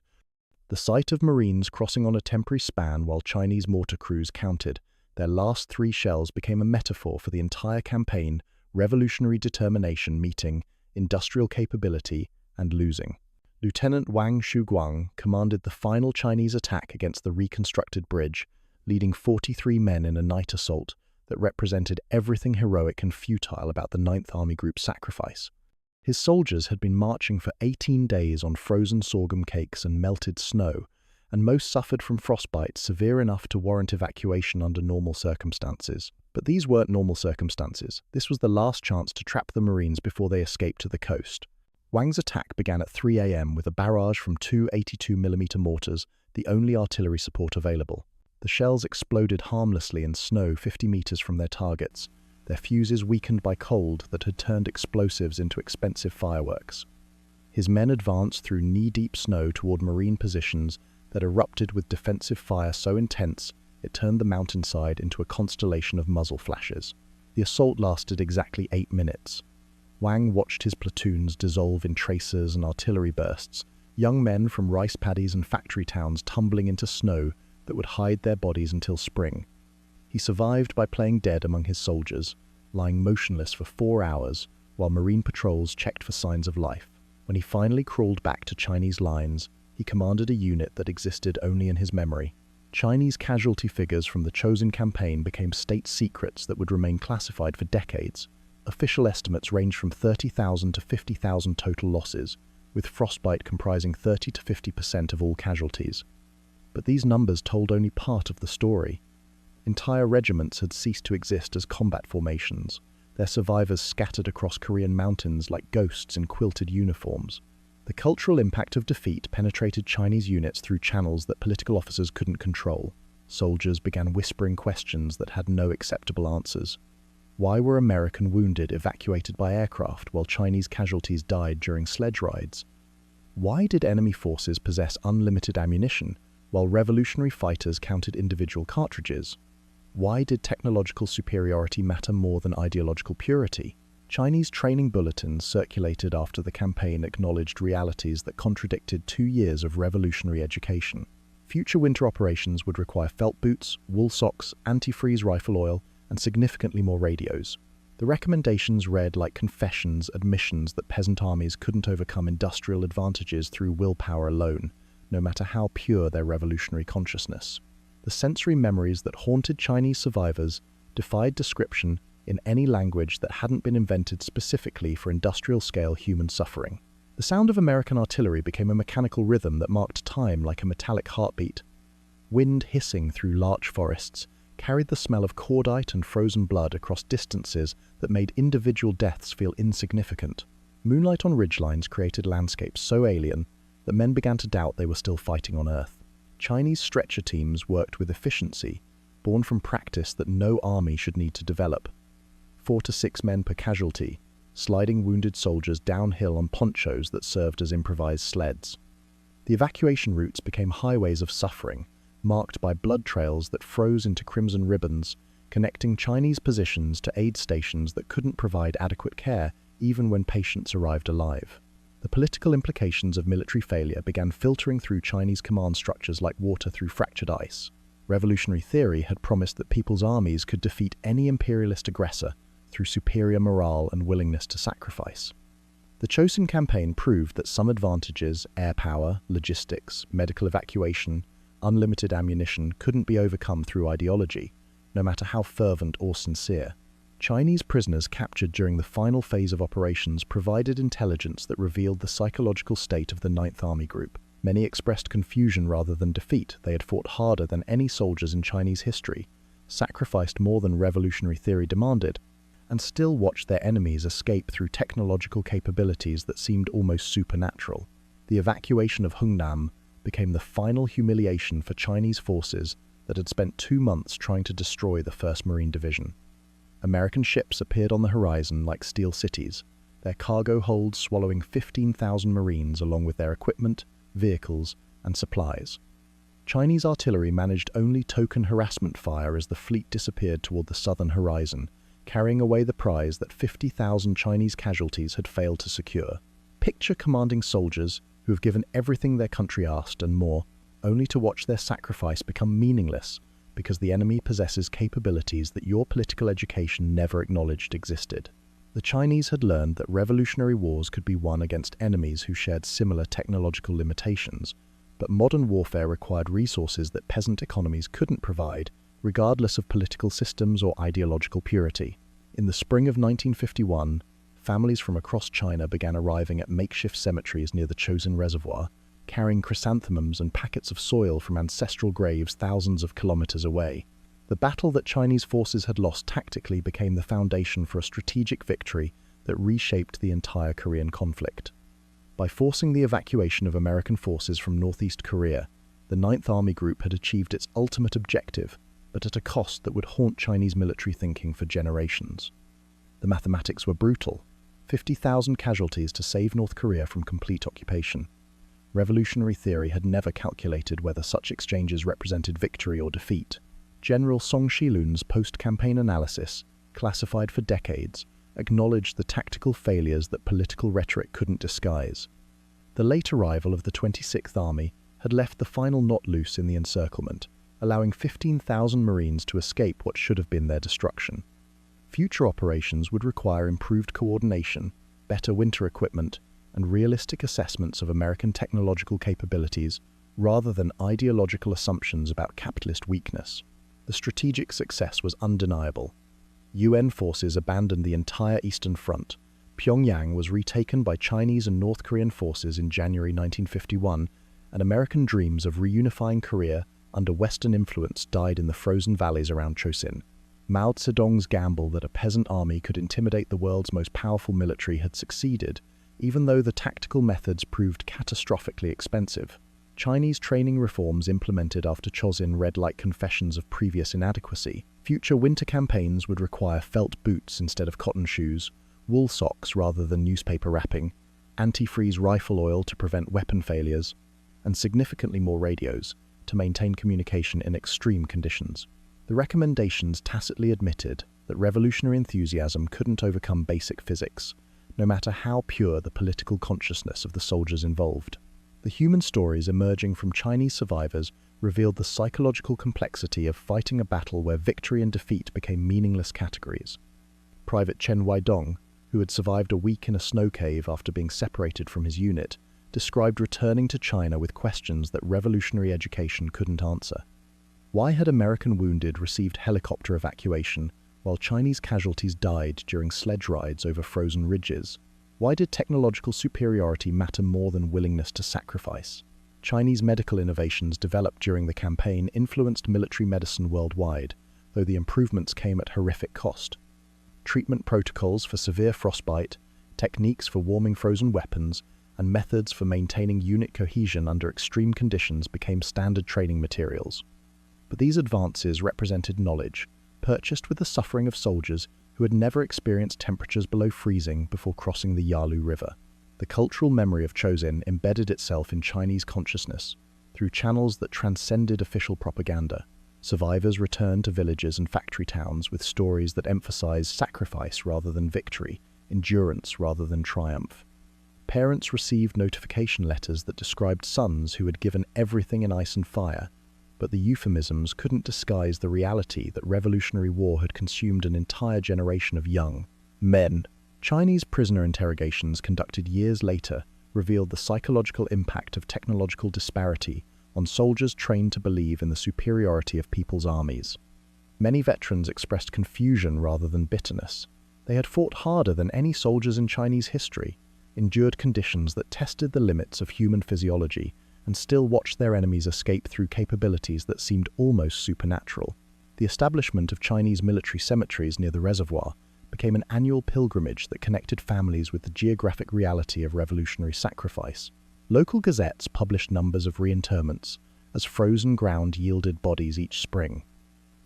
The sight of Marines crossing on a temporary span while Chinese mortar crews counted their last 3 shells became a metaphor for the entire campaign: revolutionary determination meeting industrial capability and losing. Lieutenant Wang Shuguang commanded the final Chinese attack against the reconstructed bridge, leading 43 men in a night assault that represented everything heroic and futile about the 9th Army Group's sacrifice. His soldiers had been marching for 18 days on frozen sorghum cakes and melted snow, and most suffered from frostbite severe enough to warrant evacuation under normal circumstances. But these weren't normal circumstances. This was the last chance to trap the Marines before they escaped to the coast. Wang's attack began at 3 a.m. with a barrage from 2 82mm mortars, the only artillery support available. The shells exploded harmlessly in snow 50 meters from their targets, their fuses weakened by cold that had turned explosives into expensive fireworks. His men advanced through knee-deep snow toward Marine positions that erupted with defensive fire so intense it turned the mountainside into a constellation of muzzle flashes. The assault lasted exactly 8 minutes. Wang watched his platoons dissolve in tracers and artillery bursts, young men from rice paddies and factory towns tumbling into snow that would hide their bodies until spring. He survived by playing dead among his soldiers, lying motionless for 4 hours while Marine patrols checked for signs of life. When he finally crawled back to Chinese lines, he commanded a unit that existed only in his memory. Chinese casualty figures from the Chosin campaign became state secrets that would remain classified for decades. Official estimates range from 30,000 to 50,000 total losses, with frostbite comprising 30 to 50% of all casualties. But these numbers told only part of the story. Entire regiments had ceased to exist as combat formations, their survivors scattered across Korean mountains like ghosts in quilted uniforms. The cultural impact of defeat penetrated Chinese units through channels that political officers couldn't control. Soldiers began whispering questions that had no acceptable answers. Why were American wounded evacuated by aircraft while Chinese casualties died during sledge rides? Why did enemy forces possess unlimited ammunition while revolutionary fighters counted individual cartridges? Why did technological superiority matter more than ideological purity? Chinese training bulletins circulated after the campaign acknowledged realities that contradicted 2 years of revolutionary education. Future winter operations would require felt boots, wool socks, antifreeze rifle oil, and significantly more radios. The recommendations read like confessions, admissions that peasant armies couldn't overcome industrial advantages through willpower alone, no matter how pure their revolutionary consciousness. The sensory memories that haunted Chinese survivors defied description in any language that hadn't been invented specifically for industrial-scale human suffering. The sound of American artillery became a mechanical rhythm that marked time like a metallic heartbeat. Wind hissing through larch forests carried the smell of cordite and frozen blood across distances that made individual deaths feel insignificant. Moonlight on ridgelines created landscapes so alien that men began to doubt they were still fighting on Earth. Chinese stretcher teams worked with efficiency, born from practice that no army should need to develop. 4 to 6 men per casualty, sliding wounded soldiers downhill on ponchos that served as improvised sleds. The evacuation routes became highways of suffering, marked by blood trails that froze into crimson ribbons, connecting Chinese positions to aid stations that couldn't provide adequate care even when patients arrived alive. The political implications of military failure began filtering through Chinese command structures like water through fractured ice. Revolutionary theory had promised that people's armies could defeat any imperialist aggressor through superior morale and willingness to sacrifice. The Chosin campaign proved that some advantages, air power, logistics, medical evacuation, unlimited ammunition, couldn't be overcome through ideology, no matter how fervent or sincere. Chinese prisoners captured during the final phase of operations provided intelligence that revealed the psychological state of the 9th Army Group. Many expressed confusion rather than defeat. They had fought harder than any soldiers in Chinese history, sacrificed more than revolutionary theory demanded, and still watched their enemies escape through technological capabilities that seemed almost supernatural. The evacuation of Hungnam became the final humiliation for Chinese forces that had spent 2 months trying to destroy the 1st Marine Division. American ships appeared on the horizon like steel cities, their cargo holds swallowing 15,000 Marines along with their equipment, vehicles, and supplies. Chinese artillery managed only token harassment fire as the fleet disappeared toward the southern horizon, carrying away the prize that 50,000 Chinese casualties had failed to secure. Picture commanding soldiers who have given everything their country asked and more, only to watch their sacrifice become meaningless because the enemy possesses capabilities that your political education never acknowledged existed. The Chinese had learned that revolutionary wars could be won against enemies who shared similar technological limitations, but modern warfare required resources that peasant economies couldn't provide, regardless of political systems or ideological purity. In the spring of 1951, families from across China began arriving at makeshift cemeteries near the Chosin Reservoir, carrying chrysanthemums and packets of soil from ancestral graves thousands of kilometers away. The battle that Chinese forces had lost tactically became the foundation for a strategic victory that reshaped the entire Korean conflict. By forcing the evacuation of American forces from northeast Korea, the 9th Army Group had achieved its ultimate objective, but at a cost that would haunt Chinese military thinking for generations. The mathematics were brutal: 50,000 casualties to save North Korea from complete occupation. Revolutionary theory had never calculated whether such exchanges represented victory or defeat. General Song Shilun's post-campaign analysis, classified for decades, acknowledged the tactical failures that political rhetoric couldn't disguise. The late arrival of the 26th Army had left the final knot loose in the encirclement, allowing 15,000 Marines to escape what should have been their destruction. Future operations would require improved coordination, better winter equipment, and realistic assessments of American technological capabilities rather than ideological assumptions about capitalist weakness. The strategic success was undeniable. UN forces abandoned the entire Eastern Front. Pyongyang was retaken by Chinese and North Korean forces in January 1951, and American dreams of reunifying Korea under Western influence died in the frozen valleys around Chosin. Mao Zedong's gamble that a peasant army could intimidate the world's most powerful military had succeeded, even though the tactical methods proved catastrophically expensive. Chinese training reforms implemented after Chosin read like confessions of previous inadequacy. Future winter campaigns would require felt boots instead of cotton shoes, wool socks rather than newspaper wrapping, antifreeze rifle oil to prevent weapon failures, and significantly more radios to maintain communication in extreme conditions. The recommendations tacitly admitted that revolutionary enthusiasm couldn't overcome basic physics, no matter how pure the political consciousness of the soldiers involved. The human stories emerging from Chinese survivors revealed the psychological complexity of fighting a battle where victory and defeat became meaningless categories. Private Chen Weidong, who had survived a week in a snow cave after being separated from his unit, described returning to China with questions that revolutionary education couldn't answer. Why had American wounded received helicopter evacuation while Chinese casualties died during sledge rides over frozen ridges? Why did technological superiority matter more than willingness to sacrifice? Chinese medical innovations developed during the campaign influenced military medicine worldwide, though the improvements came at horrific cost. Treatment protocols for severe frostbite, techniques for warming frozen weapons, and methods for maintaining unit cohesion under extreme conditions became standard training materials. But these advances represented knowledge, purchased with the suffering of soldiers who had never experienced temperatures below freezing before crossing the Yalu River. The cultural memory of Chosin embedded itself in Chinese consciousness through channels that transcended official propaganda. Survivors returned to villages and factory towns with stories that emphasized sacrifice rather than victory, endurance rather than triumph. Parents received notification letters that described sons who had given everything in ice and fire, but the euphemisms couldn't disguise the reality that revolutionary war had consumed an entire generation of young men. Chinese prisoner interrogations conducted years later revealed the psychological impact of technological disparity on soldiers trained to believe in the superiority of people's armies. Many veterans expressed confusion rather than bitterness. They had fought harder than any soldiers in Chinese history, endured conditions that tested the limits of human physiology, and still watched their enemies escape through capabilities that seemed almost supernatural. The establishment of Chinese military cemeteries near the reservoir became an annual pilgrimage that connected families with the geographic reality of revolutionary sacrifice. Local gazettes published numbers of reinterments, as frozen ground yielded bodies each spring.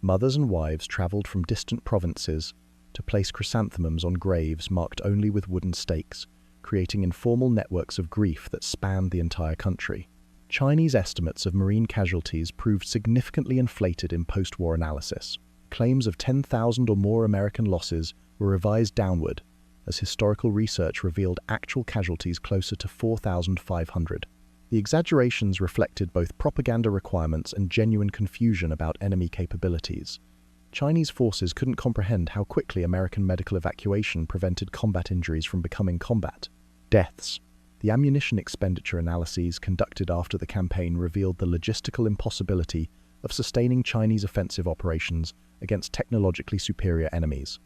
Mothers and wives traveled from distant provinces to place chrysanthemums on graves marked only with wooden stakes, creating informal networks of grief that spanned the entire country. Chinese estimates of marine casualties proved significantly inflated in post-war analysis. Claims of 10,000 or more American losses were revised downward, as historical research revealed actual casualties closer to 4,500. The exaggerations reflected both propaganda requirements and genuine confusion about enemy capabilities. Chinese forces couldn't comprehend how quickly American medical evacuation prevented combat injuries from becoming combat deaths. The ammunition expenditure analyses conducted after the campaign revealed the logistical impossibility of sustaining Chinese offensive operations against technologically superior enemies.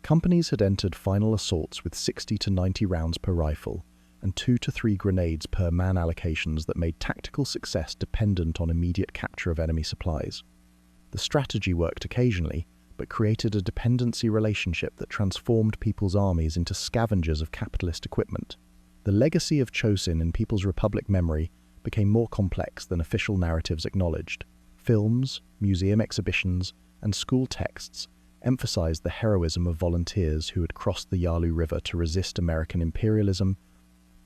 Companies had entered final assaults with 60 to 90 rounds per rifle and 2 to 3 grenades per man allocations that made tactical success dependent on immediate capture of enemy supplies. The strategy worked occasionally, but created a dependency relationship that transformed people's armies into scavengers of capitalist equipment. The legacy of Chosin in People's Republic memory became more complex than official narratives acknowledged. Films, museum exhibitions, and school texts emphasized the heroism of volunteers who had crossed the Yalu River to resist American imperialism,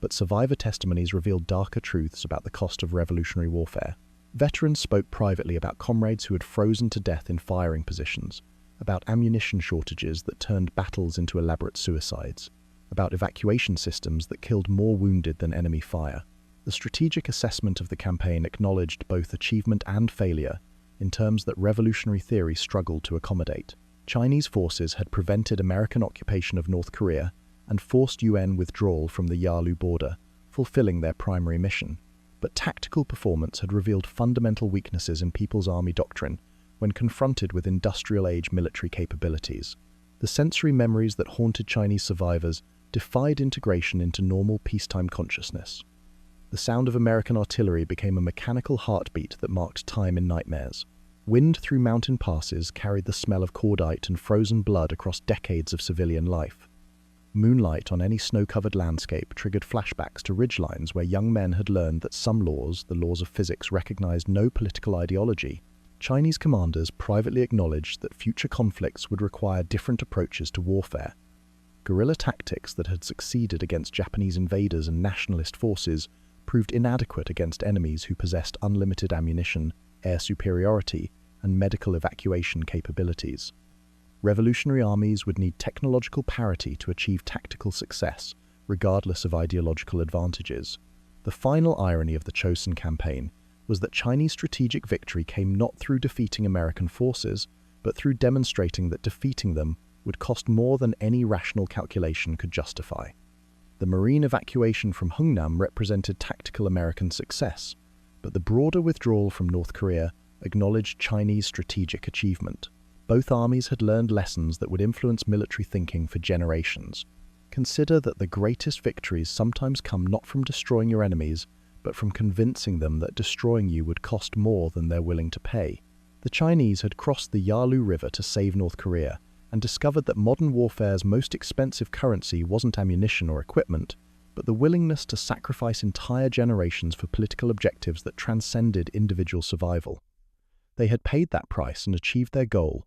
but survivor testimonies revealed darker truths about the cost of revolutionary warfare. Veterans spoke privately about comrades who had frozen to death in firing positions, about ammunition shortages that turned battles into elaborate suicides, about evacuation systems that killed more wounded than enemy fire. The strategic assessment of the campaign acknowledged both achievement and failure in terms that revolutionary theory struggled to accommodate. Chinese forces had prevented American occupation of North Korea and forced UN withdrawal from the Yalu border, fulfilling their primary mission. But tactical performance had revealed fundamental weaknesses in People's Army doctrine when confronted with industrial-age military capabilities. The sensory memories that haunted Chinese survivors defied integration into normal peacetime consciousness. The sound of American artillery became a mechanical heartbeat that marked time in nightmares. Wind through mountain passes carried the smell of cordite and frozen blood across decades of civilian life. Moonlight on any snow-covered landscape triggered flashbacks to ridgelines where young men had learned that some laws, the laws of physics, recognized no political ideology. Chinese commanders privately acknowledged that future conflicts would require different approaches to warfare. Guerrilla tactics that had succeeded against Japanese invaders and nationalist forces proved inadequate against enemies who possessed unlimited ammunition, air superiority, and medical evacuation capabilities. Revolutionary armies would need technological parity to achieve tactical success, regardless of ideological advantages. The final irony of the Chosin campaign was that Chinese strategic victory came not through defeating American forces, but through demonstrating that defeating them would cost more than any rational calculation could justify. The marine evacuation from Hungnam represented tactical American success, but the broader withdrawal from North Korea acknowledged Chinese strategic achievement. Both armies had learned lessons that would influence military thinking for generations. Consider that the greatest victories sometimes come not from destroying your enemies, but from convincing them that destroying you would cost more than they're willing to pay. The Chinese had crossed the Yalu River to save North Korea and discovered that modern warfare's most expensive currency wasn't ammunition or equipment, but the willingness to sacrifice entire generations for political objectives that transcended individual survival. They had paid that price and achieved their goal,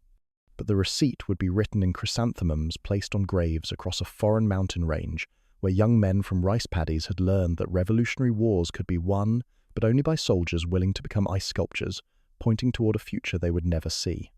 but the receipt would be written in chrysanthemums placed on graves across a foreign mountain range where young men from rice paddies had learned that revolutionary wars could be won, but only by soldiers willing to become ice sculptures, pointing toward a future they would never see.